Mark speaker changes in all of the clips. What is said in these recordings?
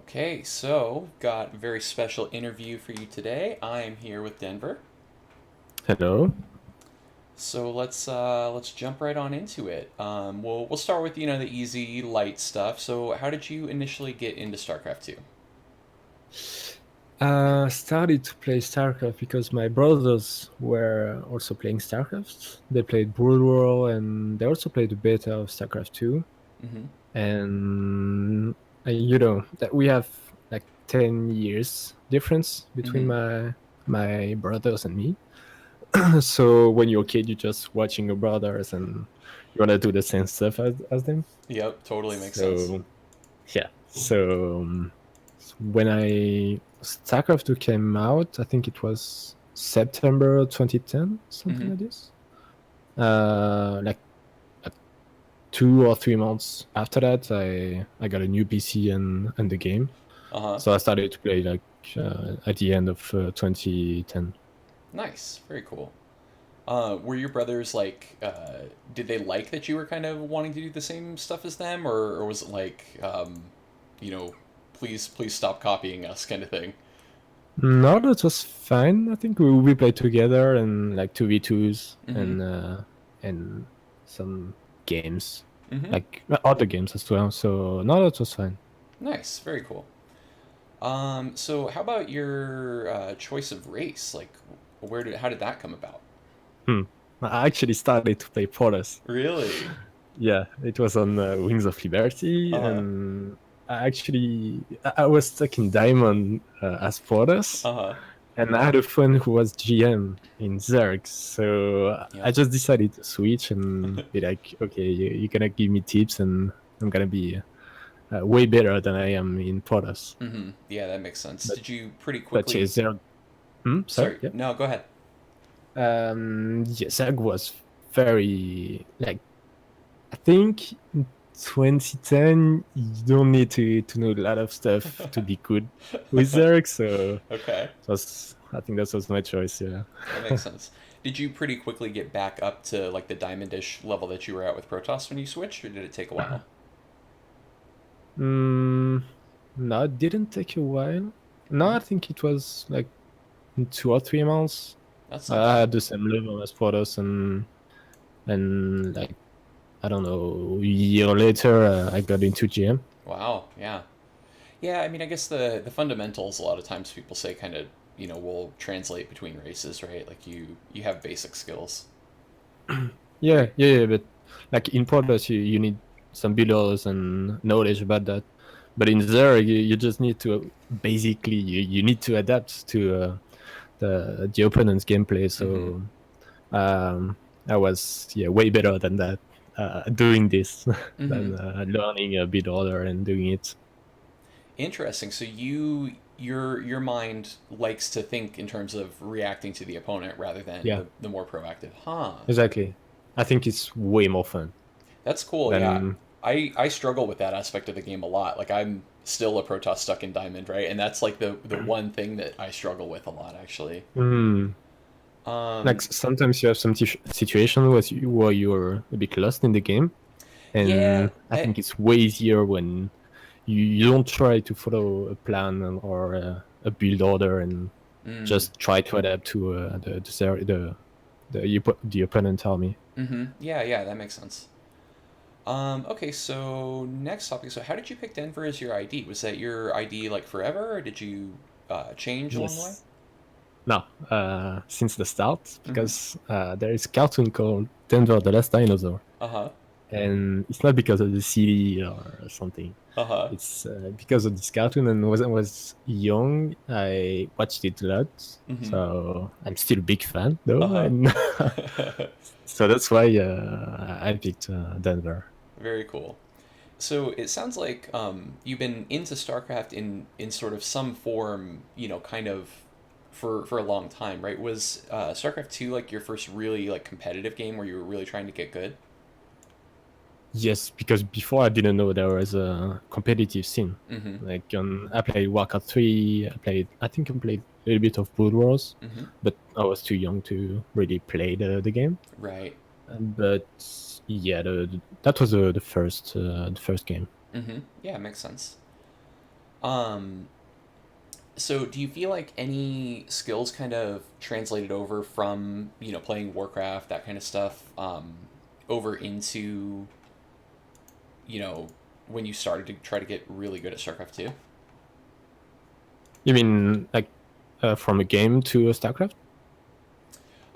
Speaker 1: Okay, so got a very special interview for you today. I am here with Denver.
Speaker 2: Hello.
Speaker 1: So let's jump right on into it. We'll start with the easy light stuff. So how did you initially get into StarCraft 2?
Speaker 2: Started to play StarCraft because my brothers were also playing StarCraft. They played Brood War and they also played the beta of StarCraft 2.
Speaker 1: Mm-hmm.
Speaker 2: And that we have like 10 years difference between
Speaker 1: Mm-hmm.
Speaker 2: my brothers and me. So when you're a kid, you're just watching your brothers and you want to do the same stuff as them.
Speaker 1: Yep, totally makes sense.
Speaker 2: So yeah. So when I StarCraft 2 came out, I think it was September 2010, something
Speaker 1: Mm-hmm.
Speaker 2: like this. Like 2 or 3 months after that, I got a new PC and the game.
Speaker 1: Uh-huh.
Speaker 2: So I started to play like at the end of 2010.
Speaker 1: Nice. Very cool. Were your brothers did they like that you were kind of wanting to do the same stuff as them, or was it like, you know, please stop copying us kind of thing?
Speaker 2: No, that was fine. I think we played together and like 2v2s
Speaker 1: Mm-hmm.
Speaker 2: and some games,
Speaker 1: Mm-hmm.
Speaker 2: like other games as well. So no, that was fine.
Speaker 1: Nice. Very cool. So how about your choice of race? Like, how did that come about?
Speaker 2: Hmm. I actually started to play Portals.
Speaker 1: Really?
Speaker 2: Yeah, it was on Wings of Liberty,
Speaker 1: Uh-huh.
Speaker 2: and I was stuck in Diamond as Portals,
Speaker 1: Uh-huh.
Speaker 2: and I had a friend who was GM in Zerg, so I
Speaker 1: Yep.
Speaker 2: just decided to switch and be like, okay, you're gonna give me tips, and I'm gonna be way better than I am in Portals.
Speaker 1: Mm-hmm. Yeah, that makes sense.
Speaker 2: But
Speaker 1: Did you pretty
Speaker 2: yeah,
Speaker 1: quickly?
Speaker 2: Zerg. Sorry,
Speaker 1: Sorry.
Speaker 2: yeah.
Speaker 1: No, go ahead.
Speaker 2: Yeah, Zerg was very like I think in 2010 you don't need to know a lot of stuff to be good with Zerg, so
Speaker 1: Okay,
Speaker 2: I think that was my choice. Yeah.
Speaker 1: that makes sense. Did you pretty quickly get back up to like the diamondish level that you were at with Protoss when you switched, or did it take a while?
Speaker 2: mm, no, it didn't take a while. No,
Speaker 1: Mm-hmm.
Speaker 2: I think it was like in 2 or 3 months.
Speaker 1: That's not
Speaker 2: I
Speaker 1: bad.
Speaker 2: had the same level as Protoss, and like I don't know, a year later I got into GM.
Speaker 1: Wow. Yeah. Yeah, I mean, I guess the fundamentals a lot of times people say kind of will translate between races, right? Like you have basic skills.
Speaker 2: Yeah, but like in Protoss you need some builders and knowledge about that. But in there, you just need to basically you need to adapt to the opponent's gameplay.
Speaker 1: Mm-hmm.
Speaker 2: So um, I was way better than that doing this
Speaker 1: Mm-hmm.
Speaker 2: than learning a bit order and doing it.
Speaker 1: Interesting. So your mind likes to think in terms of reacting to the opponent rather than
Speaker 2: Yeah,
Speaker 1: the more proactive. Huh.
Speaker 2: exactly. I think it's way more fun
Speaker 1: That's cool. Yeah.
Speaker 2: than
Speaker 1: I struggle with that aspect of the game a lot. Like I'm still a Protoss stuck in Diamond, right? And that's like the one thing that I struggle with a lot actually.
Speaker 2: mm, like
Speaker 1: Um
Speaker 2: sometimes you have some situation where you're a bit lost in the game,
Speaker 1: yeah,
Speaker 2: and I think it's way easier when you don't try to follow a plan or a build order and
Speaker 1: mm,
Speaker 2: just try to adapt to the opponent army.
Speaker 1: mm-hmm. Yeah, yeah, that makes sense. Okay, so next topic. So how did you pick Denver as your ID? Was that your ID like forever, or did you change along the way?
Speaker 2: Yes. Now, since the start,
Speaker 1: Mm-hmm.
Speaker 2: because there is a cartoon called Denver the Last Dinosaur,
Speaker 1: Uh-huh.
Speaker 2: and it's not because of the city or something.
Speaker 1: Uh-huh.
Speaker 2: It's because of this cartoon, and when I was young, I watched it a lot.
Speaker 1: Mm-hmm.
Speaker 2: So I'm still a big fan, though,
Speaker 1: Uh-huh.
Speaker 2: and so that's why I picked Denver.
Speaker 1: Very cool. So it sounds like you've been into StarCraft in sort of some form, kind of for a long time, right? Was StarCraft 2 like your first really like competitive game where you were really trying to get good?
Speaker 2: Yes, because before I didn't know there was a competitive scene.
Speaker 1: Mm-hmm.
Speaker 2: Like I played Warcraft 3. I think I played a little bit of Brood Wars,
Speaker 1: Mm-hmm.
Speaker 2: but I was too young to really play the game.
Speaker 1: Right.
Speaker 2: But yeah, that was the first game.
Speaker 1: Mm-hmm. Yeah, it makes sense. Um, so do you feel like any skills kind of translated over from, playing Warcraft, that kind of stuff, over into, you know, when you started to try to get really good at StarCraft 2?
Speaker 2: You mean like from a game to a StarCraft?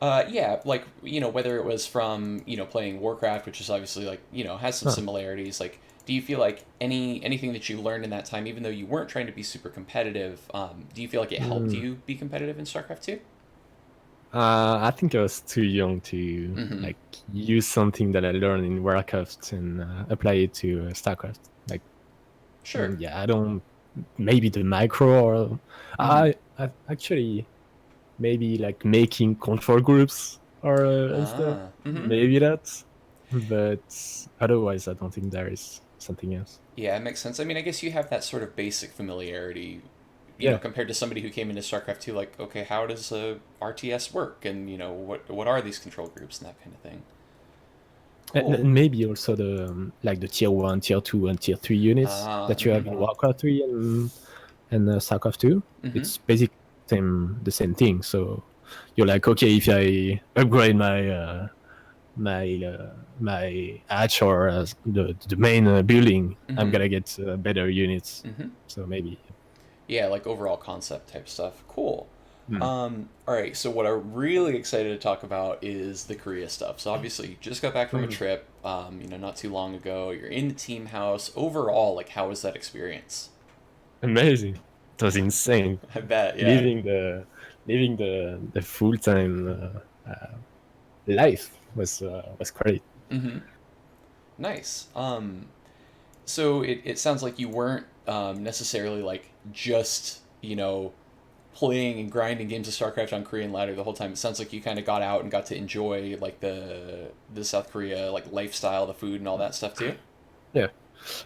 Speaker 1: Yeah, like, whether it was from, playing Warcraft, which is obviously like, has some
Speaker 2: Huh.
Speaker 1: similarities. Like, do you feel like anything that you learned in that time, even though you weren't trying to be super competitive, do you feel like it helped
Speaker 2: Mm.
Speaker 1: you be competitive in StarCraft 2?
Speaker 2: I think I was too young to
Speaker 1: Mm-hmm.
Speaker 2: like use something that I learned in Warcraft and apply it to StarCraft. Like,
Speaker 1: Sure.
Speaker 2: yeah, I don't. Maybe the micro or
Speaker 1: Mm-hmm.
Speaker 2: I actually maybe like making control groups or and stuff.
Speaker 1: Ah. Mm-hmm.
Speaker 2: Maybe that, but otherwise, I don't think there is something else.
Speaker 1: Yeah, it makes sense. I mean, I guess you have that sort of basic familiarity,
Speaker 2: Yeah,
Speaker 1: compared to somebody who came into StarCraft 2, like, okay, how does a RTS work? And, what are these control groups and that kind of thing. Cool.
Speaker 2: and maybe also the like the tier 1, tier 2, and tier 3 units
Speaker 1: Ah.
Speaker 2: that you
Speaker 1: Mm-hmm.
Speaker 2: have in Warcraft 3 and StarCraft 2.
Speaker 1: Mm-hmm.
Speaker 2: It's basically the same thing. So you're like, okay, if I upgrade my hatch or the main building, I'm
Speaker 1: Mm-hmm.
Speaker 2: gonna get better units.
Speaker 1: Mm-hmm.
Speaker 2: So maybe.
Speaker 1: Yeah, like overall concept type stuff. Cool.
Speaker 2: Hmm.
Speaker 1: All right, so what I'm really excited to talk about is the Korea stuff. So obviously, you just got back from a
Speaker 2: Hmm.
Speaker 1: trip, not too long ago. You're in the team house. Overall, like, how was that experience?
Speaker 2: Amazing. It was insane.
Speaker 1: I bet, yeah.
Speaker 2: Living the full time life was great.
Speaker 1: Mm-hmm. Nice. So it sounds like you weren't necessarily like just, playing and grinding games of StarCraft on Korean ladder the whole time. It sounds like you kind of got out and got to enjoy like the South Korea like lifestyle, the food and all that stuff too.
Speaker 2: Yeah.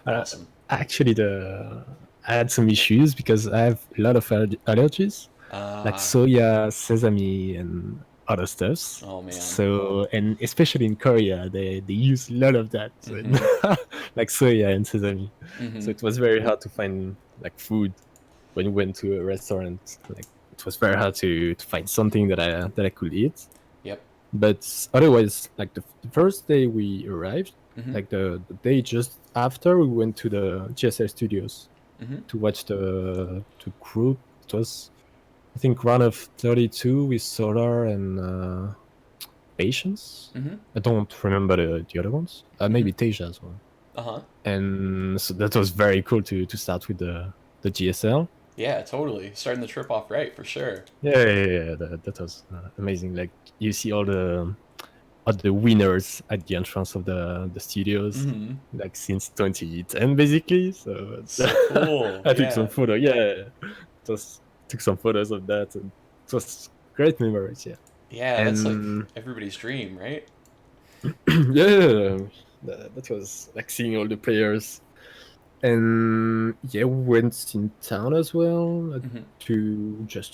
Speaker 2: Uh,
Speaker 1: Awesome.
Speaker 2: Actually, I had some issues because I have a lot of allergies, like
Speaker 1: Ah,
Speaker 2: soya, sesame, and other stuffs.
Speaker 1: oh man.
Speaker 2: So, and especially in Korea, they use a lot of that,
Speaker 1: Mm-hmm.
Speaker 2: like soya and sesame. So
Speaker 1: Mm-hmm.
Speaker 2: it was very hard to find like food when we went to a restaurant. Like it was very hard to find something that I could eat.
Speaker 1: Yep.
Speaker 2: But otherwise, like the first day we arrived,
Speaker 1: Mm-hmm.
Speaker 2: like the day just after, we went to the GSL studios
Speaker 1: Mm-hmm.
Speaker 2: to watch the group. It was, I think, round of 32 with Solar and Patience.
Speaker 1: Mm-hmm.
Speaker 2: I don't remember the other ones.
Speaker 1: Mm-hmm.
Speaker 2: Maybe Teja as well.
Speaker 1: Uh-huh.
Speaker 2: And so that was very cool to start with the GSL.
Speaker 1: Yeah, totally. Starting the trip off right for sure.
Speaker 2: Yeah. That was amazing. Like you see all the winners at the entrance of the studios,
Speaker 1: Mm-hmm.
Speaker 2: like since 2010, basically. So
Speaker 1: So cool.
Speaker 2: I took some
Speaker 1: Yeah.
Speaker 2: photo. Yeah, just took some photos of that, and it was great memories. Yeah,
Speaker 1: Yeah, that's like
Speaker 2: and
Speaker 1: everybody's dream, right?
Speaker 2: yeah, that was like seeing all the players, and yeah, we went in town as well
Speaker 1: Mm-hmm.
Speaker 2: to just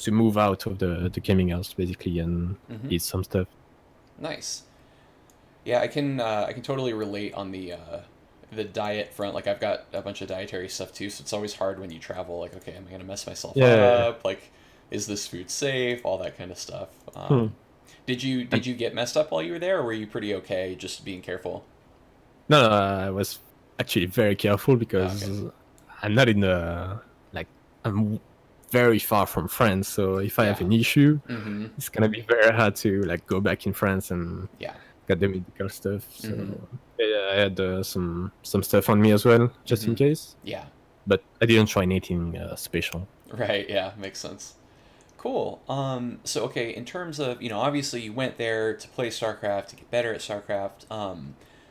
Speaker 2: to move out of the gaming house basically and
Speaker 1: Mm-hmm.
Speaker 2: eat some stuff.
Speaker 1: Nice. Yeah, I can totally relate on the diet front. Like I've got a bunch of dietary stuff too, so it's always hard when you travel. Like, okay, am I gonna mess myself
Speaker 2: Yeah.
Speaker 1: up? Like, is this food safe? All that kind of stuff.
Speaker 2: Hmm.
Speaker 1: Did you get messed up while you were there, or were you pretty okay just being careful?
Speaker 2: No, I was actually very careful
Speaker 1: Oh, okay.
Speaker 2: because I'm not in the like I'm very far from France. So if I have
Speaker 1: Yeah.
Speaker 2: an issue,
Speaker 1: Mm-hmm.
Speaker 2: it's gonna be very hard to like go back in France and
Speaker 1: Yeah.
Speaker 2: get the medical stuff.
Speaker 1: Mm-hmm.
Speaker 2: So yeah, I had some stuff on me as well, just
Speaker 1: Mm-hmm.
Speaker 2: in case.
Speaker 1: Yeah.
Speaker 2: But I didn't try anything special.
Speaker 1: Right. Yeah. Makes sense. Cool. So okay, in terms of, obviously you went there to play StarCraft, to get better at StarCraft.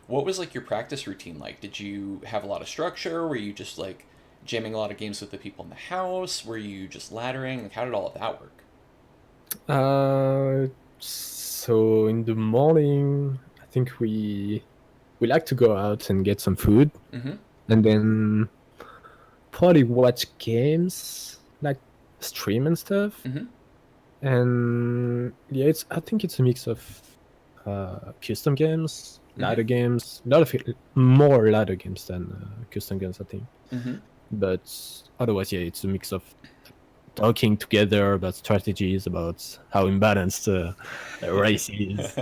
Speaker 1: What was like your practice routine like? Did you have a lot of structure? Were you just like jamming a lot of games with the people in the house? Were you just laddering? Like how did all of that work?
Speaker 2: So in the morning, I think we like to go out and get some food,
Speaker 1: Mm-hmm.
Speaker 2: and then probably watch games, like stream and stuff.
Speaker 1: Mm-hmm.
Speaker 2: And yeah, I think it's a mix of custom games,
Speaker 1: Mm-hmm.
Speaker 2: ladder games, a lot of it, more ladder games than custom games, I think.
Speaker 1: Mm-hmm.
Speaker 2: But otherwise, yeah, it's a mix of talking together about strategies, about how imbalanced a race is,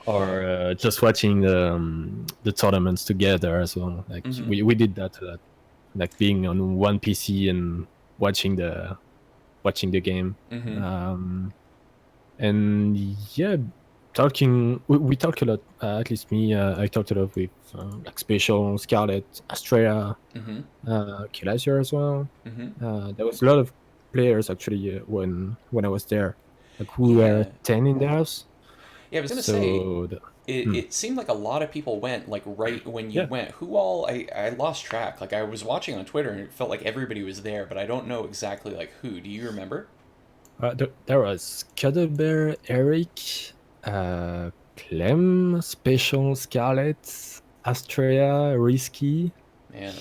Speaker 2: or just watching the tournaments together as well. Like
Speaker 1: Mm-hmm.
Speaker 2: we did that a lot, like being on one PC and watching the game.
Speaker 1: Mm-hmm.
Speaker 2: Um, and yeah, talking. We talk a lot. At least me, I talked a lot with like Special, Scarlet, Astrea,
Speaker 1: Mm-hmm.
Speaker 2: Kilazier as well.
Speaker 1: Mm-hmm.
Speaker 2: There was a lot of players actually when I was there. Like we were
Speaker 1: Yeah.
Speaker 2: 10 in the house.
Speaker 1: Yeah, I was gonna say
Speaker 2: So hmm,
Speaker 1: it seemed like a lot of people went like right when you
Speaker 2: yeah,
Speaker 1: went. Who all I lost track. Like I was watching on Twitter and it felt like everybody was there, but I don't know exactly like who. Do you remember?
Speaker 2: there was Cuddlebear, Eric, Clem, Special, Scarlet, Astrea, Risky,
Speaker 1: Man,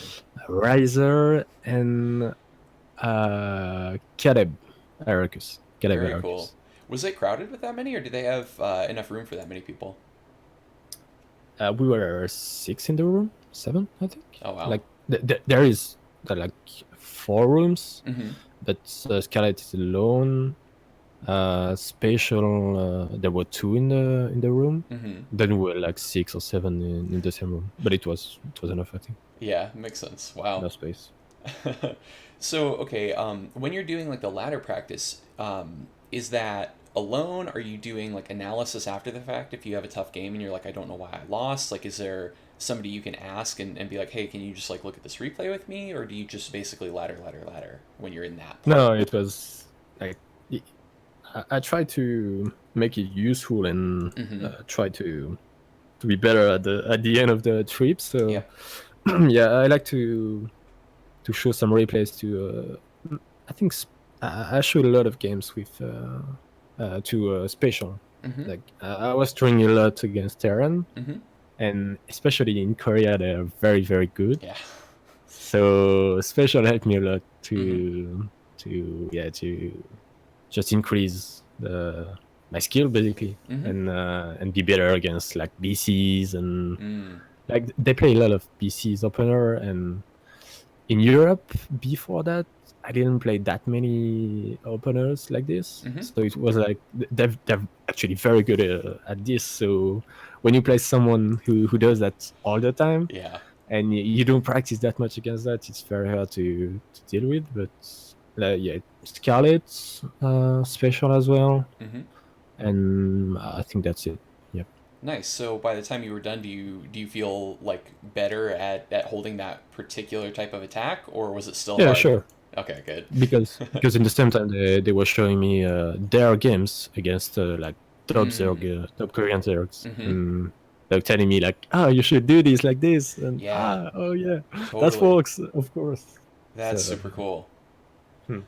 Speaker 2: Riser, and Caleb Ericus. Caleb
Speaker 1: very cool.
Speaker 2: Ericus.
Speaker 1: Was it crowded with that many, or did they have enough room for that many people?
Speaker 2: We were 6 in the room, 7, I think.
Speaker 1: Oh wow.
Speaker 2: Like there is like 4 rooms,
Speaker 1: Mm-hmm.
Speaker 2: but Scarlet is alone. Spatial, there were 2 in the room.
Speaker 1: Mm-hmm.
Speaker 2: Then we were like 6 or 7 in the same room, but it was enough, I think.
Speaker 1: Yeah, makes sense. Wow.
Speaker 2: No space.
Speaker 1: So, okay, when you're doing like the ladder practice, is that alone? Are you doing like analysis after the fact if you have a tough game and you're like, I don't know why I lost? Like, is there somebody you can ask and be like, hey, can you just like look at this replay with me? Or do you just basically ladder when you're in that part?
Speaker 2: No, it was like I tried to make it useful and
Speaker 1: Mm-hmm.
Speaker 2: try to be better at the end of the trip. So
Speaker 1: Yep.
Speaker 2: yeah, I like to show some replays to. I think I showed a lot of games with to Special.
Speaker 1: Mm-hmm.
Speaker 2: Like I was trying a lot against Terran,
Speaker 1: Mm-hmm.
Speaker 2: and especially in Korea, they're very very good.
Speaker 1: Yeah.
Speaker 2: So Special helped me a lot
Speaker 1: Mm-hmm.
Speaker 2: to just increase my skill basically,
Speaker 1: Mm-hmm.
Speaker 2: and be better against like BCs, and
Speaker 1: Mm.
Speaker 2: like they play a lot of BCs opener. And in Europe before that, I didn't play that many openers like this.
Speaker 1: Mm-hmm.
Speaker 2: So it was like they're actually very good at this. So when you play someone who does that all the time,
Speaker 1: Yeah.
Speaker 2: and you don't practice that much against that, it's very hard to deal with. But yeah, Scarlet, Special as well,
Speaker 1: Mm-hmm.
Speaker 2: and I think that's it. Yeah.
Speaker 1: Nice. So by the time you were done, do you feel like better at holding that particular type of attack, or was it still
Speaker 2: Yeah,
Speaker 1: hard?
Speaker 2: sure.
Speaker 1: Okay, good.
Speaker 2: Because in the same time they were showing me their games against like top Zerg,
Speaker 1: Mm.
Speaker 2: top Korean Zergs,
Speaker 1: Mm-hmm.
Speaker 2: and they're telling me like, oh, you should do this like this, and
Speaker 1: Yeah,
Speaker 2: oh yeah, that
Speaker 1: totally.
Speaker 2: works, of course.
Speaker 1: That's
Speaker 2: So
Speaker 1: super cool.
Speaker 2: hmm.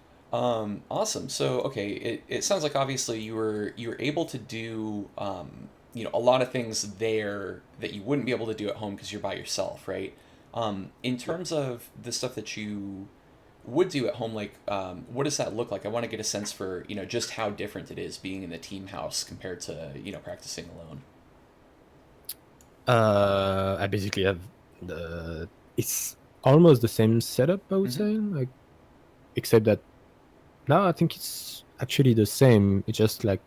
Speaker 1: Awesome. So, okay, it sounds like obviously you were able to do a lot of things there that you wouldn't be able to do at home because you're by yourself, right? In
Speaker 2: Yeah.
Speaker 1: terms of the stuff that you would do at home, like what does that look like? I want to get a sense for just how different it is being in the team house compared to practicing alone.
Speaker 2: I basically have the it's almost the same setup, I would
Speaker 1: Mm-hmm.
Speaker 2: say, like, except that now I think it's actually the same. It's just like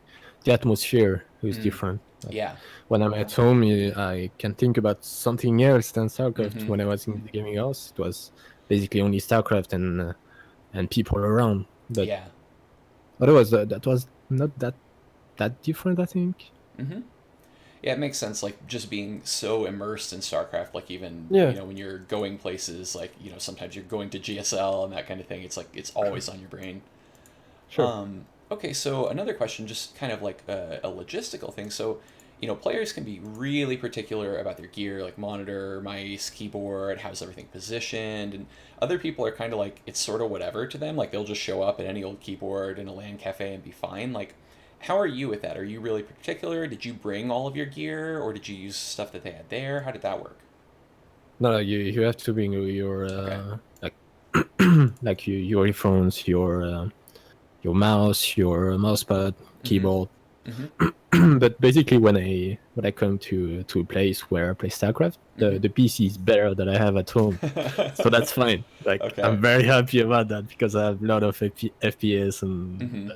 Speaker 2: the atmosphere is
Speaker 1: Mm.
Speaker 2: different. Like
Speaker 1: Yeah.
Speaker 2: when I'm at home, I can think about something else than StarCraft.
Speaker 1: Mm-hmm.
Speaker 2: When I was in the gaming house, it was basically only StarCraft and people around. But
Speaker 1: Yeah.
Speaker 2: otherwise, that was not that different, I think.
Speaker 1: Mm-hmm. Yeah, it makes sense. Like just being so immersed in StarCraft, like even
Speaker 2: Yeah,
Speaker 1: when you're going places, like sometimes you're going to GSL and that kind of thing. It's like it's always on your brain.
Speaker 2: sure.
Speaker 1: Okay, so another question, just kind of like a logistical thing. So, players can be really particular about their gear, like monitor, mice, keyboard, how's everything positioned, and other people are kind of like it's sort of whatever to them. Like they'll just show up at any old keyboard in a LAN cafe and be fine. Like, how are you with that? Are you really particular? Did you bring all of your gear, or did you use stuff that they had there? How did that work?
Speaker 2: No, you have to bring your
Speaker 1: Okay.
Speaker 2: like your earphones, your mouse, your mousepad,
Speaker 1: Mm-hmm.
Speaker 2: keyboard. But basically, when I come to a place where I play StarCraft, the PC is better than I have at home, so that's fine. Like
Speaker 1: Okay.
Speaker 2: I'm very happy about that because I have a lot of FPS, and
Speaker 1: Mm-hmm.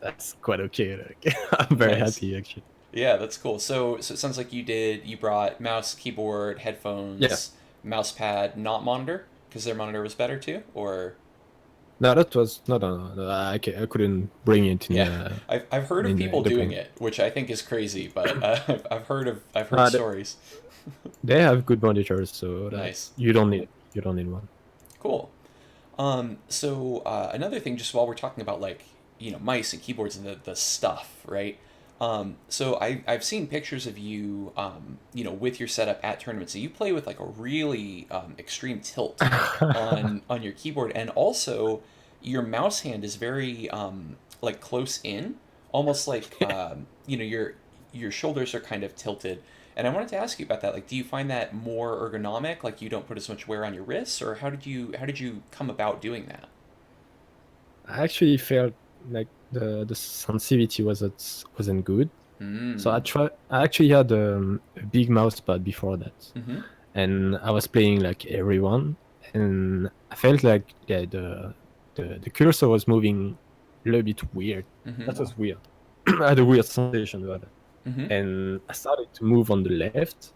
Speaker 2: that's quite okay. Like, I'm very
Speaker 1: Nice.
Speaker 2: happy actually.
Speaker 1: Yeah, that's cool. So it sounds like you brought mouse, keyboard,
Speaker 2: Yeah.
Speaker 1: headphones, mouse pad, not monitor, because their monitor was better too, or
Speaker 2: No, that was no, I couldn't bring it
Speaker 1: yeah. I've heard of
Speaker 2: in
Speaker 1: people
Speaker 2: the
Speaker 1: doing
Speaker 2: plane.
Speaker 1: it, which I think is crazy, but I've heard
Speaker 2: Uh,
Speaker 1: stories.
Speaker 2: they have good monitors, so that
Speaker 1: Nice.
Speaker 2: you don't need one.
Speaker 1: Cool. Another thing, just while we're talking about like mice and keyboards and the stuff, right? I've seen pictures of you, with your setup at tournaments. So you play with like a really extreme tilt on your keyboard, and also your mouse hand is very like close in, almost like your shoulders are kind of tilted. And I wanted to ask you about that. Like, do you find that more ergonomic? Like, you don't put as much wear on your wrists, or how did you come about doing that?
Speaker 2: I actually felt like the sensitivity wasn't good. So
Speaker 1: Mm.
Speaker 2: I actually had a big mouse pad before that,
Speaker 1: Mm-hmm.
Speaker 2: and I was playing like everyone, and I felt like the cursor was moving a little bit weird.
Speaker 1: Mm-hmm.
Speaker 2: That was weird. I had a weird sensation about it,
Speaker 1: Mm-hmm.
Speaker 2: and I started to move on the left,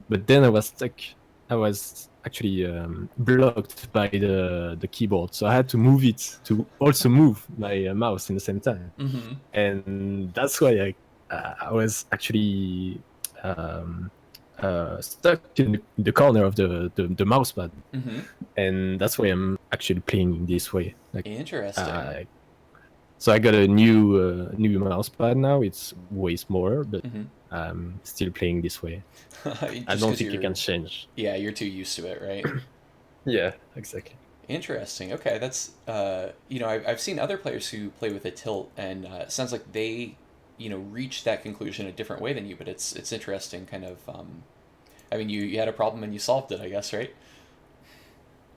Speaker 2: but then I was stuck. I was actually blocked by the keyboard, so I had to move it to also move my mouse in the same time,
Speaker 1: Mm-hmm.
Speaker 2: and that's why I was actually um, stuck in the corner of the mouse pad,
Speaker 1: Mm-hmm.
Speaker 2: and that's why I'm actually playing this way. Like,
Speaker 1: Interesting.
Speaker 2: uh, so I got a new mouse pad now. It's way smaller, but
Speaker 1: Mm-hmm.
Speaker 2: I'm still playing this way. I
Speaker 1: Just
Speaker 2: don't
Speaker 1: because
Speaker 2: think you can change.
Speaker 1: you're too used to it, right?
Speaker 2: Yeah, exactly.
Speaker 1: Interesting. Okay, that's I've seen other players who play with a tilt, and it sounds like they reach that conclusion a different way than you. But it's interesting, kind of. I mean, you had a problem and you solved it, I guess, right?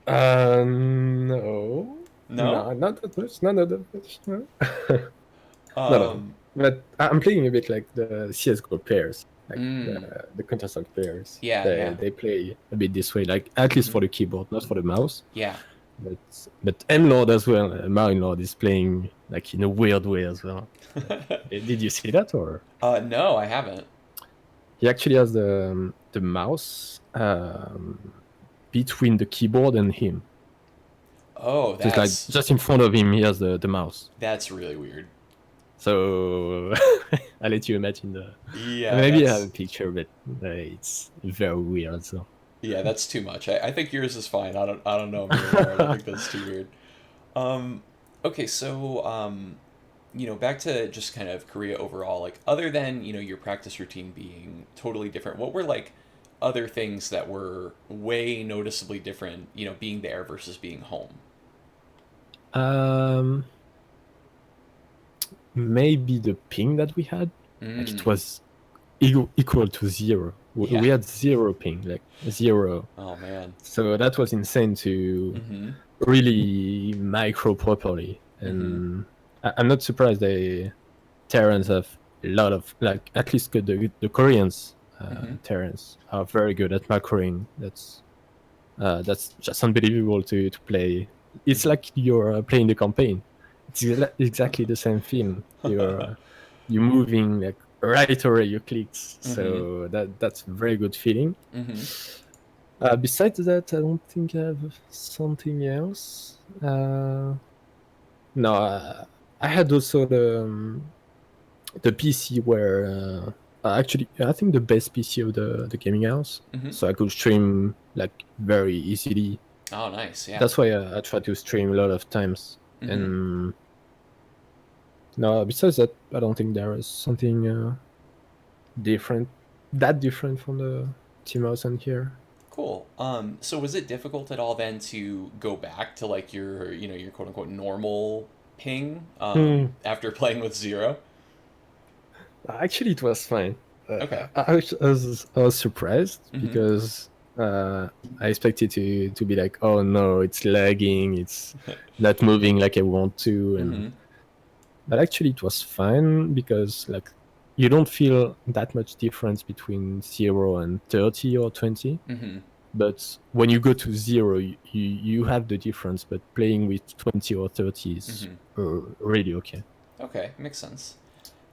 Speaker 2: No,
Speaker 1: No.
Speaker 2: no, not that much. No, no, that much. No, no, no.
Speaker 1: Um.
Speaker 2: But I'm playing a bit like the CS:GO players, like
Speaker 1: Mm,
Speaker 2: the Counter-Strike players.
Speaker 1: yeah.
Speaker 2: They
Speaker 1: Yeah.
Speaker 2: they play a bit this way, like at least
Speaker 1: Hmm.
Speaker 2: for the keyboard, not for the mouse.
Speaker 1: Yeah.
Speaker 2: But M-Lord as well. Lord is playing like in a weird way as well. Did you see that, or
Speaker 1: No, I haven't.
Speaker 2: he actually has the mouse between the keyboard and him.
Speaker 1: Oh,
Speaker 2: Just like
Speaker 1: that's
Speaker 2: just in front of him, he has the mouse.
Speaker 1: that's really weird.
Speaker 2: So I'll let you imagine the.
Speaker 1: Yeah,
Speaker 2: Maybe I have a picture, but it's very weird. So
Speaker 1: that's too much. I think yours is fine. I don't know, Miramar. I think that's too weird. Um, okay, back to just kind of Korea overall. Like, other than your practice routine being totally different, what were like other things that were way noticeably different? Being there versus being home.
Speaker 2: um, maybe the ping that we had, like it
Speaker 1: Mm,
Speaker 2: was equal to zero.
Speaker 1: yeah.
Speaker 2: We had zero ping, like zero.
Speaker 1: Oh man.
Speaker 2: So that was insane to
Speaker 1: Mm-hmm.
Speaker 2: really micro properly.
Speaker 1: Mm-hmm.
Speaker 2: And I'm not surprised Terrans have a lot of, like, at least the Koreans
Speaker 1: Mm-hmm.
Speaker 2: Terrans are very good at macroing. That's just unbelievable to play. It's
Speaker 1: Mm-hmm.
Speaker 2: like you're playing the campaign. It's exactly the same feeling. You're moving like right away your clicks,
Speaker 1: Mm-hmm.
Speaker 2: so that's a very good feeling.
Speaker 1: Mm-hmm.
Speaker 2: Besides that, I don't think I have something else. No, I had also the PC where actually I think the best PC of the gaming house,
Speaker 1: Mm-hmm.
Speaker 2: so I could stream like very easily.
Speaker 1: Oh, nice. Yeah.
Speaker 2: That's why I try to stream a lot of times.
Speaker 1: Mm-hmm.
Speaker 2: And no, besides that, I don't think there is something different different from the team house and here.
Speaker 1: Cool. So was it difficult at all then to go back to like your quote unquote normal ping
Speaker 2: Hmm.
Speaker 1: after playing with zero?
Speaker 2: Actually, it was fine.
Speaker 1: Okay.
Speaker 2: I was surprised
Speaker 1: Mm-hmm.
Speaker 2: because I expected to be like, oh no, it's lagging, it's not moving like I want to,
Speaker 1: Mm-hmm.
Speaker 2: but actually it was fine because like you don't feel that much difference between 0 and 30 or 20.
Speaker 1: Mm-hmm.
Speaker 2: But when you go to 0, you have the difference. But playing with 20 or 30 is
Speaker 1: Mm-hmm.
Speaker 2: really okay.
Speaker 1: Okay, makes sense.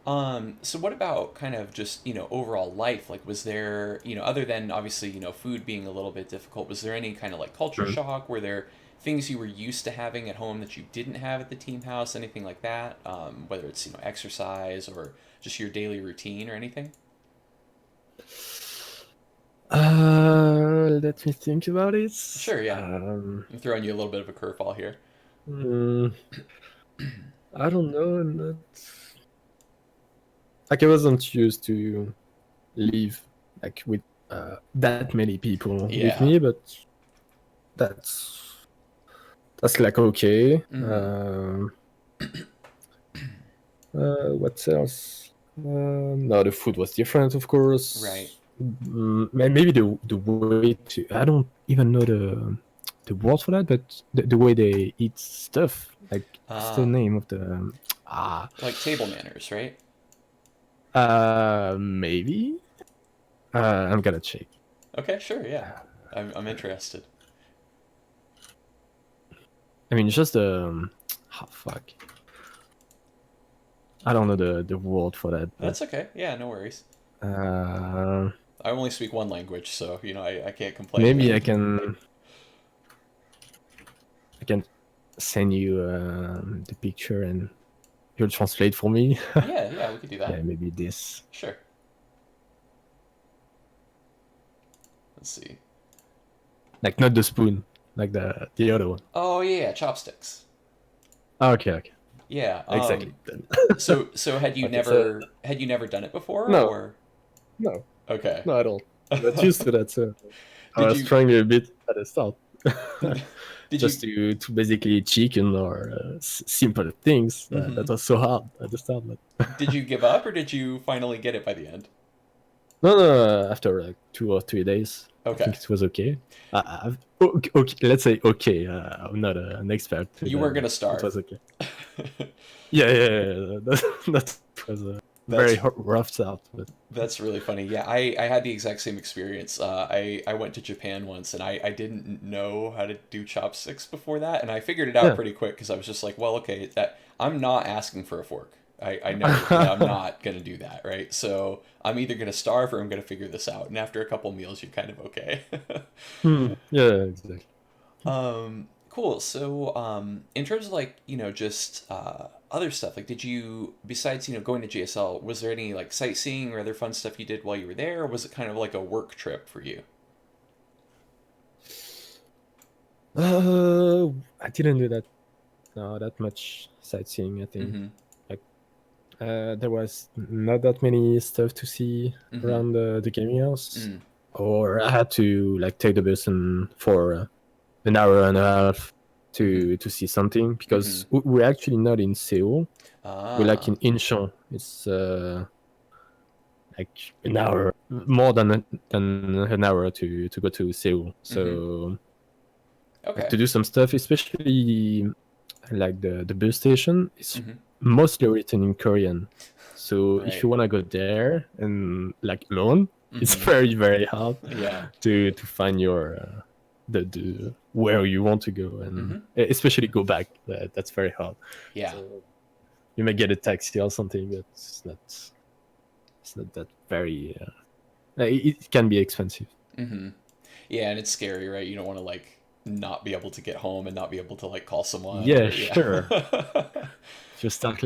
Speaker 1: So what about kind of just, overall life? Like, was there, other than obviously, food being a little bit difficult, was there any kind of like culture
Speaker 2: Mm.
Speaker 1: shock? Were there things you were used to having at home that you didn't have at the team house? Anything like that? Whether it's, exercise or just your daily routine or anything?
Speaker 2: Let me think about it.
Speaker 1: Sure, yeah. I'm throwing you a little bit of a curveball here.
Speaker 2: Mm, I don't know. Like I wasn't used to live like with that many people with
Speaker 1: Yeah.
Speaker 2: me, but that's that's like okay.
Speaker 1: Mm-hmm.
Speaker 2: What else? No, the food was different, of
Speaker 1: Right.
Speaker 2: course. Maybe the way to I don't even know the word for that, but the way they eat stuff. Like what's the
Speaker 1: Ah,
Speaker 2: name of the ah
Speaker 1: like table manners, right?
Speaker 2: maybe I'm gonna check.
Speaker 1: Okay, sure, yeah. I'm interested.
Speaker 2: I mean, just oh, fuck. I don't know the word for that, but
Speaker 1: That's okay. Yeah, no worries.
Speaker 2: uh,
Speaker 1: I only speak one language, so I can't complain.
Speaker 2: maybe I can send you the picture and you'll translate for me.
Speaker 1: Yeah, yeah, we could do that.
Speaker 2: Yeah, maybe this.
Speaker 1: Sure. Let's see.
Speaker 2: Like not the spoon, like the other one.
Speaker 1: Oh yeah, chopsticks.
Speaker 2: Okay, okay,
Speaker 1: Yeah.
Speaker 2: exactly. Then.
Speaker 1: So
Speaker 2: Okay, so
Speaker 1: had you never done it before
Speaker 2: no,
Speaker 1: or
Speaker 2: no,
Speaker 1: okay?
Speaker 2: not at all. I'm not used to that, so I
Speaker 1: Did
Speaker 2: was
Speaker 1: you
Speaker 2: trying a bit at the start.
Speaker 1: did
Speaker 2: Just
Speaker 1: you
Speaker 2: to basically chicken or simple things. That
Speaker 1: mhm.
Speaker 2: was so hard at the start, but
Speaker 1: Did you give up or did you finally get it by the end?
Speaker 2: no, no. After like 2 or 3 days, I think
Speaker 1: Okay.
Speaker 2: it was okay. Okay, okay, let's say okay. I'm not an expert with
Speaker 1: You
Speaker 2: that,
Speaker 1: weren't
Speaker 2: but
Speaker 1: gonna
Speaker 2: it was
Speaker 1: starve.
Speaker 2: okay. Yeah, yeah, yeah. That was a very
Speaker 1: That's
Speaker 2: rough start, but
Speaker 1: That's really funny. Yeah, I had the exact same experience. I went to Japan once and I didn't know how to do chopsticks before that. And I figured it out
Speaker 2: yeah.
Speaker 1: pretty quick because I was just like, well, okay, that I'm not asking for a fork. I know that I'm not going to do that, right? So I'm either going to starve or I'm going to figure this out. And after a couple meals, you're kind of okay.
Speaker 2: Yeah, exactly.
Speaker 1: Cool. So, in terms of like, just other stuff, like, did you, besides, going to GSL, was there any like sightseeing or other fun stuff you did while you were there, or was it kind of like a work trip for you?
Speaker 2: Uh, I didn't do that. No, that much sightseeing. I think
Speaker 1: Mm-hmm.
Speaker 2: like there was not that many stuff to see
Speaker 1: Mm-hmm.
Speaker 2: around the gaming house,
Speaker 1: Mm.
Speaker 2: or I had to like take the bus and for an hour and a half
Speaker 1: Mm-hmm.
Speaker 2: to see something
Speaker 1: Mm-hmm.
Speaker 2: because we're actually not in Seoul. We're like
Speaker 1: Ah.
Speaker 2: in Incheon. It's like an hour more than an hour to go to Seoul.
Speaker 1: Mm-hmm.
Speaker 2: So like
Speaker 1: Okay.
Speaker 2: to do some stuff, especially like the bus station is
Speaker 1: Mm-hmm.
Speaker 2: mostly written in Korean. So if
Speaker 1: Right.
Speaker 2: you wanna go there and like alone, it's
Speaker 1: Mm-hmm.
Speaker 2: very hard
Speaker 1: Yeah.
Speaker 2: to find your the where you want to go and
Speaker 1: Mm-hmm.
Speaker 2: especially go back. That's very hard.
Speaker 1: Yeah.
Speaker 2: So you may get a taxi or something, but it's not that very. It can be expensive.
Speaker 1: Mm-hmm. Yeah, and it's scary, right? You don't want to like not be able to get home and not be able to like call someone
Speaker 2: Yeah,
Speaker 1: or yeah.
Speaker 2: sure. If you start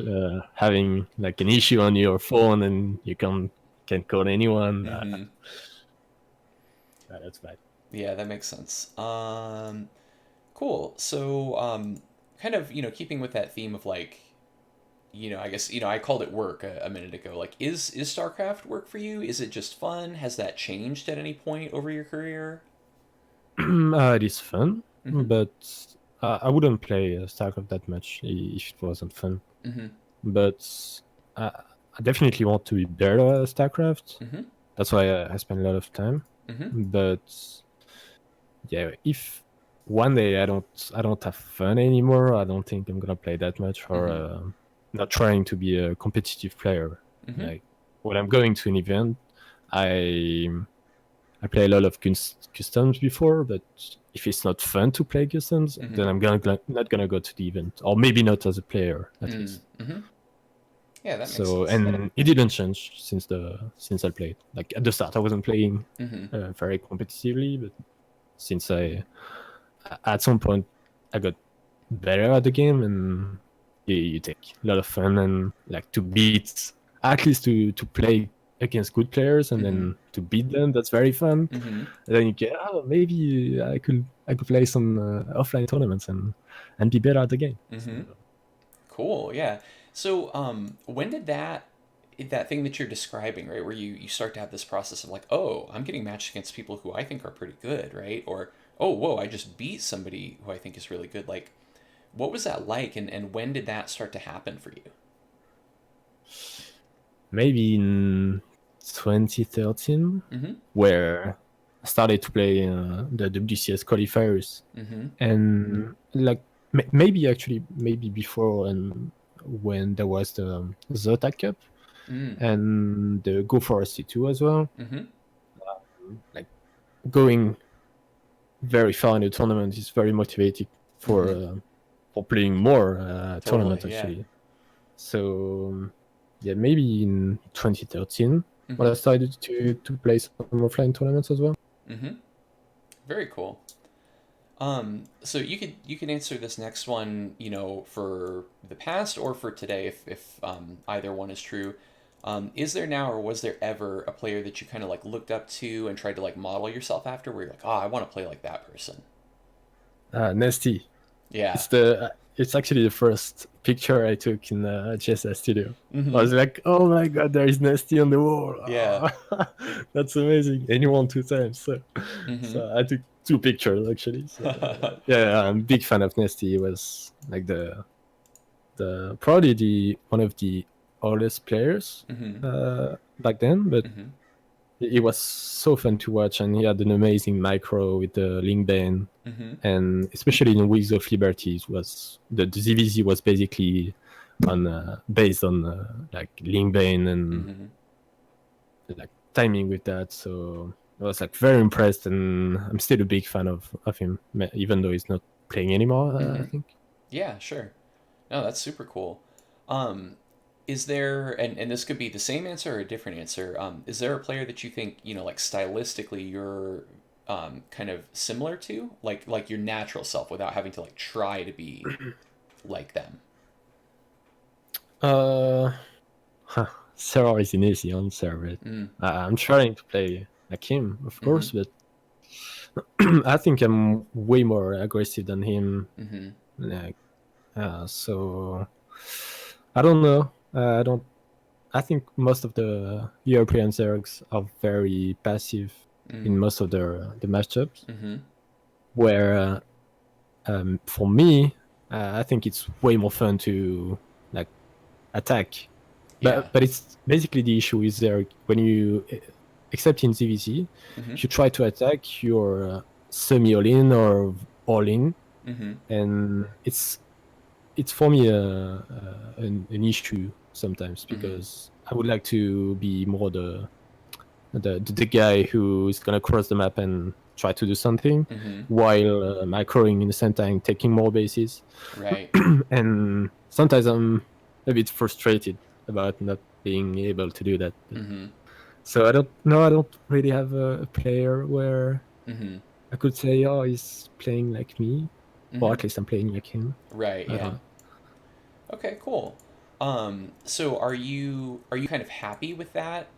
Speaker 2: having like an issue on your phone and you can't call anyone,
Speaker 1: Mm-hmm.
Speaker 2: that's bad.
Speaker 1: Yeah, that makes sense. Cool. So, kind of, keeping with that theme of like, I guess, I called it work a minute ago. Like, is StarCraft work for you? Is it just fun? Has that changed at any point over your career?
Speaker 2: It is fun,
Speaker 1: Mm-hmm.
Speaker 2: but I wouldn't play StarCraft that much if it wasn't fun.
Speaker 1: Mm-hmm.
Speaker 2: But I definitely want to be better at StarCraft.
Speaker 1: Mm-hmm.
Speaker 2: That's why I spend a lot of time.
Speaker 1: Mm-hmm.
Speaker 2: But yeah, if one day I don't have fun anymore, I don't think I'm gonna play that much. Or
Speaker 1: Mm-hmm.
Speaker 2: not trying to be a competitive player.
Speaker 1: Mm-hmm.
Speaker 2: Like when I'm going to an event, I play a lot of customs before, but if it's not fun to play customs,
Speaker 1: Mm-hmm.
Speaker 2: then I'm not gonna go to the event, or maybe not as a player at least.
Speaker 1: Mm-hmm. Yeah, that makes
Speaker 2: So,
Speaker 1: sense.
Speaker 2: and it didn't change since I played. Like at the start, I wasn't playing
Speaker 1: Mm-hmm.
Speaker 2: very competitively, but since at some point I got better at the game, and you take a lot of fun, and like to beat, at least to play against good players and
Speaker 1: Mm-hmm.
Speaker 2: then to beat them, that's very fun.
Speaker 1: Mm-hmm.
Speaker 2: And then you get, oh, maybe I could play some offline tournaments and be better at the game. So,
Speaker 1: Mm-hmm. Cool. Yeah. So, when did that thing that you're describing, right, where you start to have this process of like, oh, I'm getting matched against people who I think are pretty good, right? Or, oh, whoa, I just beat somebody who I think is really good. Like, what was that like, and when did that start to happen for you?
Speaker 2: maybe in 2013,
Speaker 1: Mm-hmm.
Speaker 2: where I started to play the WCS qualifiers,
Speaker 1: Mm-hmm.
Speaker 2: and like maybe before, and when there was the Zota Cup
Speaker 1: Mm.
Speaker 2: and the Go for C2 as well.
Speaker 1: Mm-hmm.
Speaker 2: Like going very far in the tournament is very motivating
Speaker 1: Mm-hmm.
Speaker 2: for playing more tournament
Speaker 1: Totally. Yeah.
Speaker 2: actually. So yeah, maybe in 2013 when
Speaker 1: Mm-hmm.
Speaker 2: I started to play some offline tournaments as well.
Speaker 1: Mm-hmm. Very cool. So you could answer this next one, for the past or for today, if either one is true. Is there now or was there ever a player that you kind of like looked up to and tried to like model yourself after, where you're like, oh, I want to play like that person?
Speaker 2: Nasty.
Speaker 1: Yeah.
Speaker 2: It's actually the first picture I took in the GSS studio. I
Speaker 1: Mm-hmm.
Speaker 2: was like, oh my god, there is Nasty on the wall.
Speaker 1: Yeah.
Speaker 2: That's amazing. And he won 2 times.
Speaker 1: Mm-hmm.
Speaker 2: So I took 2 pictures actually. So yeah, I'm a big fan of Nasty. He was like the probably the one of the oldest players
Speaker 1: Mm-hmm.
Speaker 2: back then, but
Speaker 1: Mm-hmm.
Speaker 2: it was so fun to watch, and he had an amazing micro with the link bane,
Speaker 1: Mm-hmm.
Speaker 2: and especially in Wings of Liberties was the ZVZ was basically on based on like link bane and
Speaker 1: Mm-hmm.
Speaker 2: like timing with that. So I was like very impressed, and I'm still a big fan of him, even though he's not playing anymore. I
Speaker 1: Mm-hmm.
Speaker 2: think.
Speaker 1: Yeah, sure. No, that's super cool. Um, is there, and this could be the same answer or a different answer, is there a player that you think, like stylistically you're kind of similar to? Like your natural self without having to like try to be like them?
Speaker 2: Uh, huh. Sarah is an easy answer,
Speaker 1: Mm,
Speaker 2: but I'm trying to play like him, of
Speaker 1: mm-hmm,
Speaker 2: course, but I think I'm way more aggressive than him.
Speaker 1: mm-hmm,
Speaker 2: Like, so I don't know. I don't. I think most of the European Zergs are very passive
Speaker 1: mm,
Speaker 2: in most of the matchups.
Speaker 1: mm-hmm.
Speaker 2: Where for me, I think it's way more fun to like attack.
Speaker 1: Yeah.
Speaker 2: But it's basically the issue is there when you, except in ZVZ,
Speaker 1: Mm-hmm,
Speaker 2: if you try to attack, you're semi all in or all in,
Speaker 1: mm-hmm,
Speaker 2: and it's for me an issue sometimes
Speaker 1: mm-hmm,
Speaker 2: because I would like to be more the guy who is gonna cross the map and try to do something,
Speaker 1: mm-hmm.
Speaker 2: while macroing in the same time, taking more bases.
Speaker 1: Right.
Speaker 2: And sometimes I'm a bit frustrated about not being able to do that.
Speaker 1: Mm-hmm,
Speaker 2: So I don't know. I don't really have a player where
Speaker 1: mm-hmm,
Speaker 2: I could say, "Oh, he's playing like me," or
Speaker 1: mm-hmm.
Speaker 2: at least I'm playing like him.
Speaker 1: Right.
Speaker 2: I don't
Speaker 1: Yeah.
Speaker 2: know.
Speaker 1: Okay. Cool. So are you kind of happy with that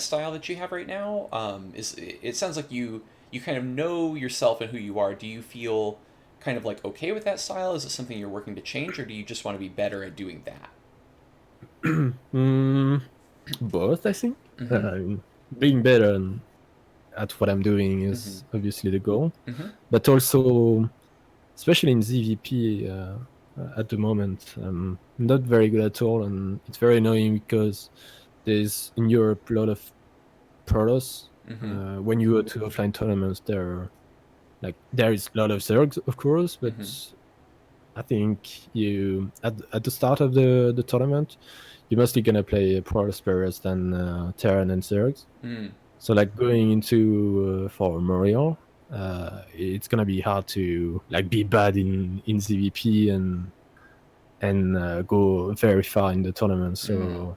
Speaker 1: style that you have right now? It sounds like you kind of know yourself and who you are. Do you feel kind of like okay with that style? Is it something you're working to change, or do you just want to be better at doing that?
Speaker 2: mm, Both, I think.
Speaker 1: Mm-hmm.
Speaker 2: Being better at what I'm doing
Speaker 1: Mm-hmm.
Speaker 2: is obviously the goal,
Speaker 1: Mm-hmm.
Speaker 2: but also, especially in ZVP at the moment, I'm not very good at all, and it's very annoying because there's in Europe a lot of protos.
Speaker 1: Mm-hmm.
Speaker 2: When you go to offline tournaments, there is a lot of Zergs, of course, but
Speaker 1: Mm-hmm.
Speaker 2: I think you at the start of the tournament, you're mostly gonna play Prowess players than Terran and Zergs.
Speaker 1: Mm,
Speaker 2: So like going into for Morion, it's gonna be hard to like be bad in ZVP and go very far in the tournament.
Speaker 1: mm,
Speaker 2: So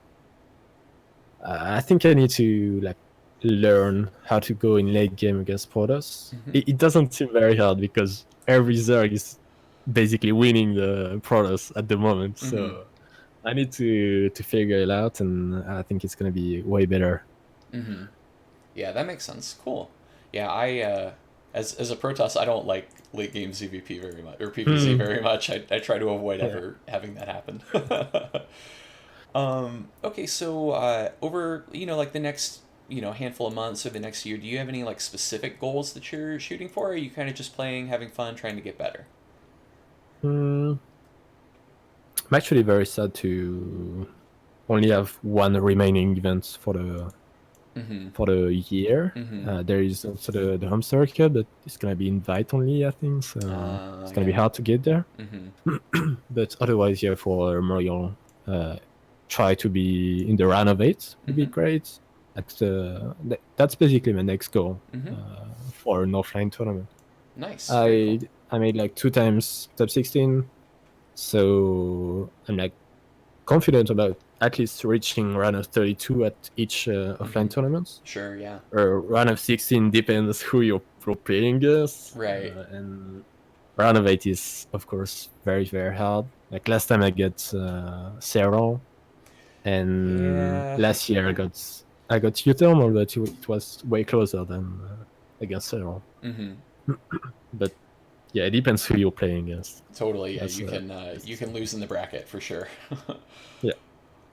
Speaker 2: I think I need to like learn how to go in late game against Protoss.
Speaker 1: hmm
Speaker 2: It doesn't seem very hard because every Zerg is basically winning the Protoss at the moment.
Speaker 1: hmm
Speaker 2: So I need to figure it out, and I think it's gonna be way better.
Speaker 1: hmm Yeah, that makes sense. Cool. Yeah, I as a Protoss, I don't like late game ZVP very much or PVZ
Speaker 2: Hmm.
Speaker 1: very much. I try to avoid
Speaker 2: Yeah.
Speaker 1: ever having that happen. Okay, so over like the next handful of months or the next year, do you have any like specific goals that you're shooting for? Or are you kind of just playing, having fun, trying to get better?
Speaker 2: Hmm. I'm actually very sad to only have one remaining event
Speaker 1: Mm-hmm.
Speaker 2: for the year.
Speaker 1: Mm-hmm.
Speaker 2: There is also the home circuit, but it's gonna be invite only, I think. So it's gonna be
Speaker 1: Yeah.
Speaker 2: hard to get there.
Speaker 1: Mm-hmm.
Speaker 2: But otherwise, yeah, for Morion, try to be in the round of eight would be
Speaker 1: Mm-hmm.
Speaker 2: great. That's basically my next goal
Speaker 1: Mm-hmm.
Speaker 2: for an offline tournament.
Speaker 1: Nice. Very
Speaker 2: I
Speaker 1: cool.
Speaker 2: I made like 2 times top 16, so I'm like confident about at least reaching round of 32 at each
Speaker 1: Mm-hmm.
Speaker 2: offline tournaments.
Speaker 1: Sure. Yeah.
Speaker 2: Round of 16 depends who you're playing against,
Speaker 1: Right.
Speaker 2: and round of 8 is of course very very hard. Like last time I got Serral, and
Speaker 1: Yeah.
Speaker 2: last year I got U-Thermal, but it was way closer than against Serral.
Speaker 1: Mm-hmm.
Speaker 2: But yeah, it depends who you're playing against.
Speaker 1: Totally. Yeah.
Speaker 2: That's
Speaker 1: You can lose in the bracket for sure.
Speaker 2: yeah.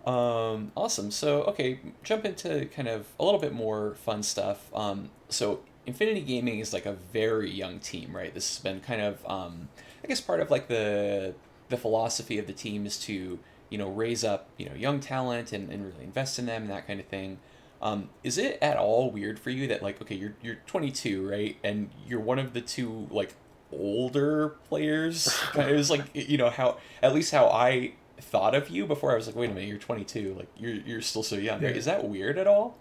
Speaker 1: Awesome. So, okay, jump into kind of a little bit more fun stuff. So Infinity Gaming is like a very young team, right? This has been kind of, I guess, part of like the philosophy of the team is to, raise up, young talent and really invest in them and that kind of thing. Is it at all weird for you that like, okay, you're 22, right, and you're one of the two like older players? Kind of is like, how at least how I thought of you before. I was like, wait a minute, you're 22, like you're still so young, right?
Speaker 2: Yeah.
Speaker 1: Is that weird at all?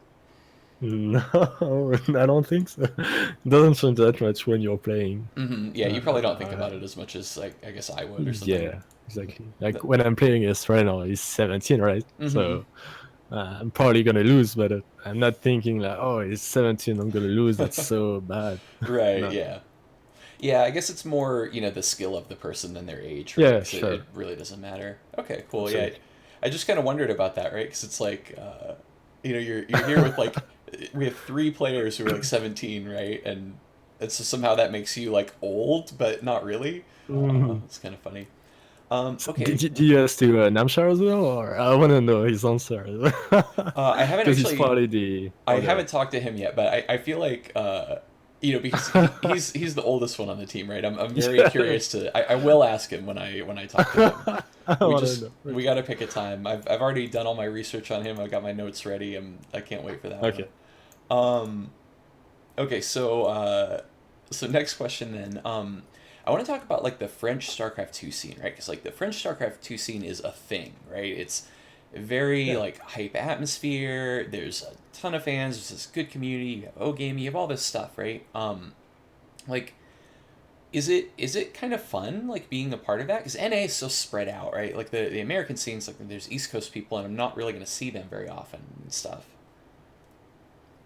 Speaker 2: No, I don't think so. It doesn't change that much when you're playing.
Speaker 1: Yeah, you probably don't think
Speaker 2: Uh,
Speaker 1: about it as much as like I guess I would or something.
Speaker 2: yeah, exactly. Like when I'm playing against Reno, he's 17, right?
Speaker 1: Mm-hmm.
Speaker 2: So I'm probably gonna lose, but I'm not thinking like, oh, he's 17, I'm gonna lose. That's so bad.
Speaker 1: Right.
Speaker 2: No.
Speaker 1: Yeah. Yeah. I guess it's more the skill of the person than their age, right?
Speaker 2: Yeah,
Speaker 1: Because it
Speaker 2: sure,
Speaker 1: really doesn't matter. Okay. Cool. Yeah.
Speaker 2: absolutely.
Speaker 1: I just kind of wondered about that, right? Because it's like you're here with like we have three players who are like 17, right? And so somehow that makes you like old, but not really.
Speaker 2: Mhm.
Speaker 1: It's kind of funny.
Speaker 2: So
Speaker 1: Okay.
Speaker 2: did you ask to Namshar as well, or I want to know his answer
Speaker 1: I haven't
Speaker 2: because he's
Speaker 1: actually
Speaker 2: probably the
Speaker 1: I
Speaker 2: other.
Speaker 1: haven't talked to him yet, but I feel like because he's the oldest one on the team, right? I'm very
Speaker 2: Yeah.
Speaker 1: curious to. I will ask him when I talk to him.
Speaker 2: I
Speaker 1: We
Speaker 2: want to
Speaker 1: just
Speaker 2: know.
Speaker 1: we
Speaker 2: Okay.
Speaker 1: got to pick a time. I've already done all my research on him. I've got my notes ready. I can't wait for that one.
Speaker 2: Okay.
Speaker 1: Um, okay, so next question then. I want to talk about like the French StarCraft 2 scene, right? Because like the French StarCraft 2 scene is a thing, right? It's a very
Speaker 2: Yeah.
Speaker 1: like hype atmosphere. There's a ton of fans. There's this good community. You have O game. You have all this stuff, right? Like is it kind of fun like being a part of that? Because NA is so spread out, right? Like the American scenes, like there's East Coast people, and I'm not really going to see them very often and stuff.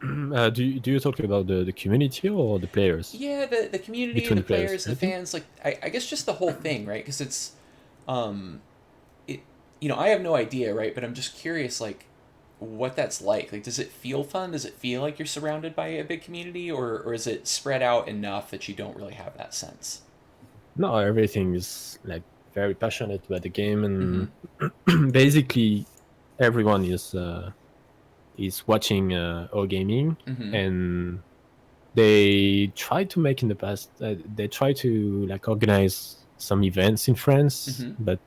Speaker 2: Do you talk about the community or the players
Speaker 1: Yeah, the community,
Speaker 2: between
Speaker 1: the
Speaker 2: the players?
Speaker 1: players, the
Speaker 2: Anything?
Speaker 1: fans, like I guess just the whole thing, right? Because um, it, I have no idea, right? But I'm just curious, like, what that's like. Like, does it feel fun? Does it feel like you're surrounded by a big community, or is it spread out enough that you don't really have that sense?
Speaker 2: No, everything is like very passionate about the game,
Speaker 1: Mm-hmm.
Speaker 2: and basically everyone is watching our gaming,
Speaker 1: Mm-hmm.
Speaker 2: and they try to make in the past. They try to like organize some events in France,
Speaker 1: Mm-hmm.
Speaker 2: but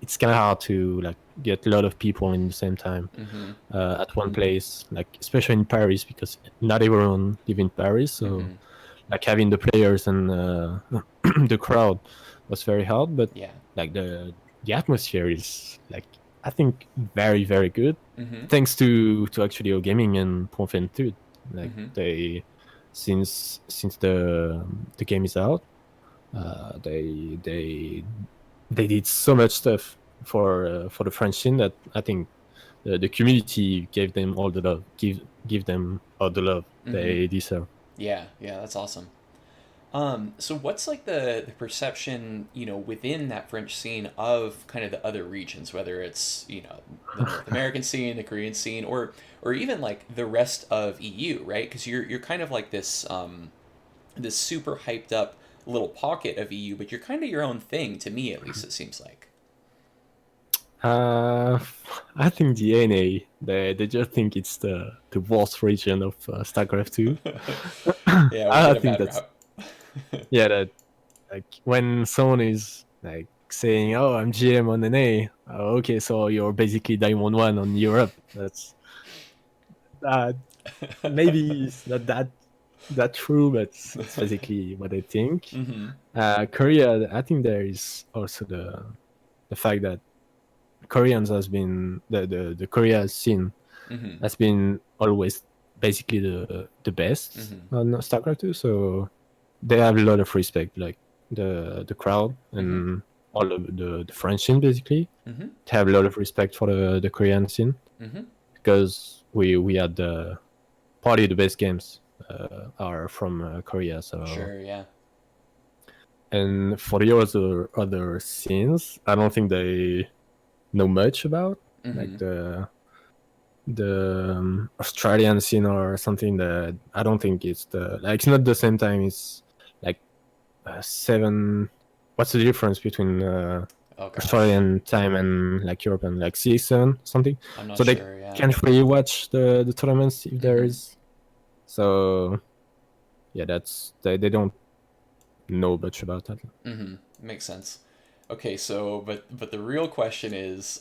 Speaker 2: it's kind of hard to like get a lot of people in the same time
Speaker 1: Mm-hmm.
Speaker 2: at one place, like especially in Paris, because not everyone live in Paris. So
Speaker 1: Mm-hmm.
Speaker 2: like having the players and the crowd was very hard, but
Speaker 1: Yeah.
Speaker 2: like the atmosphere is like I think very very good,
Speaker 1: Mm-hmm.
Speaker 2: thanks to actually gaming and Profinitude. Like
Speaker 1: Mm-hmm.
Speaker 2: they since the game is out, they did so much stuff for the French scene that I think the community gave them all the love, give them all the love
Speaker 1: Mm-hmm.
Speaker 2: they deserve.
Speaker 1: Yeah. Yeah. That's awesome. So what's like the perception, within that French scene of kind of the other regions, whether it's, the North American scene, the Korean scene, or even like the rest of EU, right? Because you're kind of like this super hyped up little pocket of EU, but you're kind of your own thing to me, at least it seems like.
Speaker 2: Uh, I think the NA they just think it's the worst region of StarCraft 2.
Speaker 1: Yeah, we
Speaker 2: I
Speaker 1: get a
Speaker 2: think
Speaker 1: bad
Speaker 2: that's
Speaker 1: rap.
Speaker 2: yeah that like when someone is like saying, "Oh, I'm GM on NA," okay, so you're basically Diamond One on Europe. That's uh, maybe it's not that true, but it's basically what I think.
Speaker 1: Mm-hmm.
Speaker 2: Korea, I think there is also the fact that Koreans has been the Korea scene
Speaker 1: Mm-hmm.
Speaker 2: has been always basically the best
Speaker 1: Mm-hmm.
Speaker 2: on StarCraft 2. So they have a lot of respect, like the crowd
Speaker 1: Mm-hmm.
Speaker 2: and all of the French scene basically.
Speaker 1: Mm-hmm.
Speaker 2: They have a lot of respect for the Korean scene
Speaker 1: Mm-hmm.
Speaker 2: because we had probably the best games are from Korea. So
Speaker 1: Sure, yeah.
Speaker 2: and for the other scenes, I don't think they know much about like
Speaker 1: Mm-hmm.
Speaker 2: the Australian scene or something that I don't think it's it's not the same time. It's like seven. What's the difference between
Speaker 1: Oh gosh.
Speaker 2: Australian time and like European, like 6, 7 something?
Speaker 1: I'm not
Speaker 2: So they
Speaker 1: sure, yeah.
Speaker 2: can't really watch the tournaments if there
Speaker 1: Mm-hmm.
Speaker 2: is. So yeah, they don't know much about that.
Speaker 1: Mm-hmm. Makes sense. Okay, so but the real question is,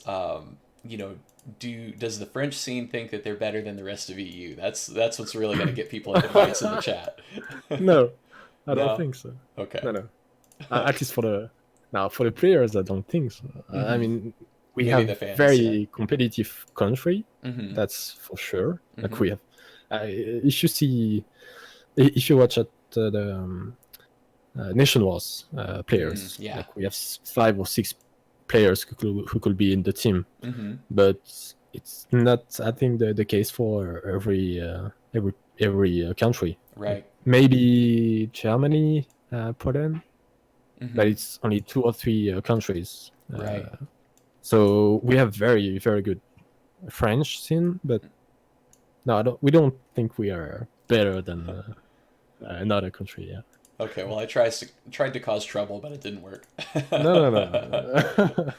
Speaker 1: does the French scene think that they're better than the rest of EU? That's what's really gonna get people into fights in the chat.
Speaker 2: No, I don't
Speaker 1: No?
Speaker 2: think so.
Speaker 1: Okay.
Speaker 2: No, no. At least for the players, I don't think so. I
Speaker 1: Mm-hmm.
Speaker 2: mean, we
Speaker 1: Maybe the
Speaker 2: have
Speaker 1: fans, yeah.
Speaker 2: very competitive country,
Speaker 1: Mm-hmm.
Speaker 2: that's for sure. Like
Speaker 1: Mm-hmm.
Speaker 2: we have, if you watch at the Nation Wars
Speaker 1: Mm,
Speaker 2: players,
Speaker 1: yeah.
Speaker 2: like we have 5 or 6 players who could be in the team,
Speaker 1: Mm-hmm.
Speaker 2: but it's not, I think, the case for every country. Like
Speaker 1: Right.
Speaker 2: maybe Germany, Poland, but
Speaker 1: Mm-hmm.
Speaker 2: it's only 2 or 3 countries.
Speaker 1: Right.
Speaker 2: So we have very very good French scene, but no, we don't think we are better than another country. Yeah.
Speaker 1: Okay, well, I tried to cause trouble, but it didn't work.
Speaker 2: No, no, no.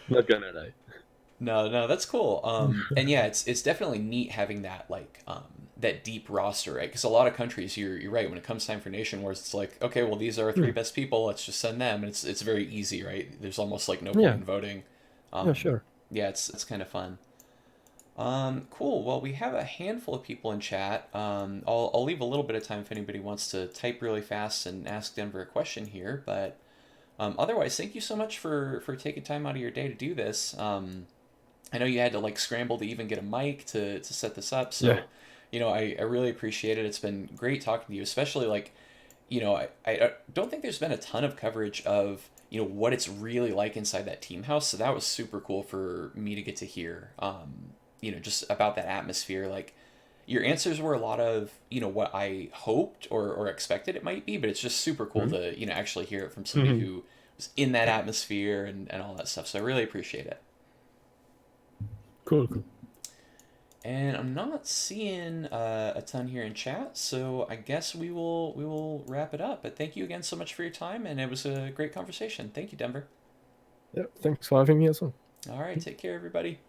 Speaker 2: Not gonna lie.
Speaker 1: No, no, that's cool. And yeah, it's definitely neat having that like that deep roster, right? Because a lot of countries, you're right. When it comes time for nation wars, it's like, okay, well, these are our three
Speaker 2: Hmm.
Speaker 1: best people. Let's just send them. And it's very easy, right? There's almost like no point
Speaker 2: Yeah,
Speaker 1: in voting.
Speaker 2: yeah,
Speaker 1: Um,
Speaker 2: sure.
Speaker 1: yeah, it's kind of fun. Cool. Well, we have a handful of people in chat. I'll leave a little bit of time if anybody wants to type really fast and ask Denver a question here. But otherwise, thank you so much for taking time out of your day to do this. I know you had to like scramble to even get a mic to set this up.
Speaker 2: Yeah.
Speaker 1: So, I really appreciate it. It's been great talking to you, especially like, I don't think there's been a ton of coverage of, what it's really like inside that team house. So that was super cool for me to get to hear, just about that atmosphere. Like your answers were a lot of, what I hoped or expected it might be, but it's just super cool
Speaker 2: Mhm.
Speaker 1: to, actually hear it from somebody
Speaker 2: Mhm.
Speaker 1: who was in that atmosphere and all that stuff. So I really appreciate it.
Speaker 2: Cool, cool.
Speaker 1: And I'm not seeing a ton here in chat, so I guess we will wrap it up. But thank you again so much for your time, and it was a great conversation. Thank you, Denver.
Speaker 2: Yeah, thanks for having me as well.
Speaker 1: All right, take care, everybody.